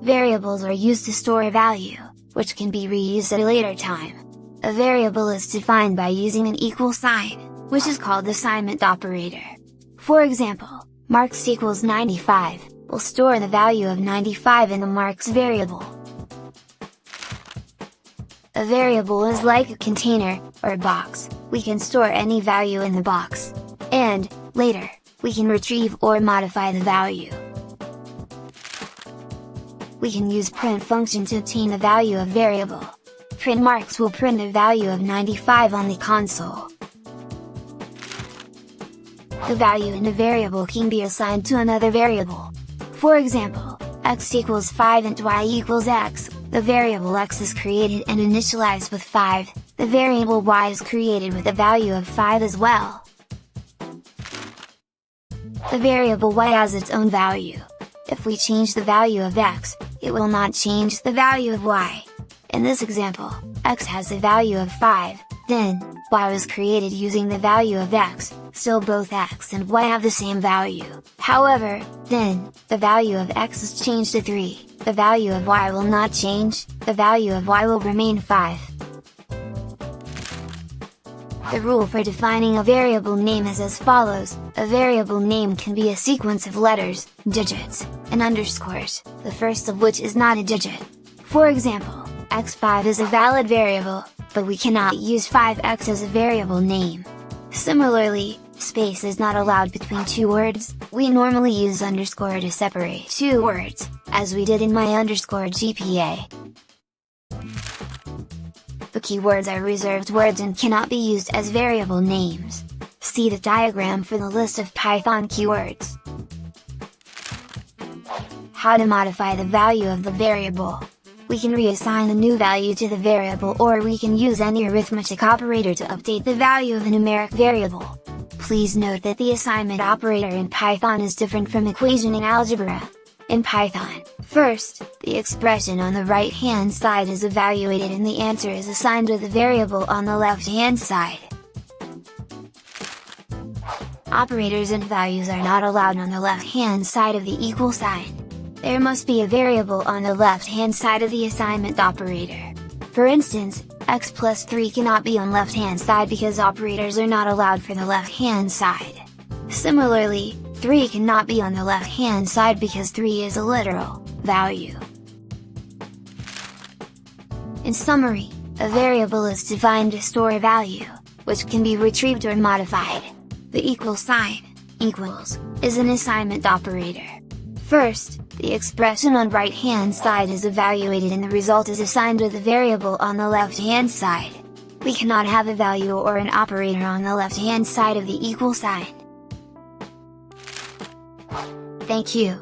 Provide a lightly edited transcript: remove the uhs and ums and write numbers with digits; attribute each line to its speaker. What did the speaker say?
Speaker 1: Variables are used to store a value, which can be reused at a later time. A variable is defined by using an equal sign, which is called the assignment operator. For example, marks equals 95, will store the value of 95 in the marks variable. A variable is like a container, or a box. We can store any value in the box. And, later, we can retrieve or modify the value. We can use print function to obtain the value of variable. Print marks will print the value of 95 on the console. The value in a variable can be assigned to another variable. For example, x equals 5 and y equals x, the variable x is created and initialized with 5, the variable y is created with a value of 5 as well. The variable y has its own value. If we change the value of x, it will not change the value of y. In this example, x has a value of 5, then, y was created using the value of x, so both x and y have the same value. However, then, the value of x is changed to 3, the value of y will not change, the value of y will remain 5. The rule for defining a variable name is as follows: a variable name can be a sequence of letters, digits, and underscores, the first of which is not a digit. For example, x5 is a valid variable, but we cannot use 5x as a variable name. Similarly, space is not allowed between two words, we normally use underscore to separate two words, as we did in my underscore GPA. The keywords are reserved words and cannot be used as variable names. See the diagram for the list of Python keywords. How to modify the value of the variable. We can reassign a new value to the variable, or we can use any arithmetic operator to update the value of a numeric variable. Please note that the assignment operator in Python is different from equation in algebra. In Python, first, the expression on the right-hand side is evaluated and the answer is assigned to the variable on the left-hand side. Operators and values are not allowed on the left-hand side of the equal sign. There must be a variable on the left-hand side of the assignment operator. For instance, x plus 3 cannot be on left-hand side because operators are not allowed for the left-hand side. Similarly, 3 cannot be on the left-hand side because 3 is a literal value. In summary, a variable is defined to store a value, which can be retrieved or modified. The equal sign, equals, is an assignment operator. First, the expression on right-hand side is evaluated and the result is assigned to the variable on the left-hand side. We cannot have a value or an operator on the left-hand side of the equal sign. Thank you.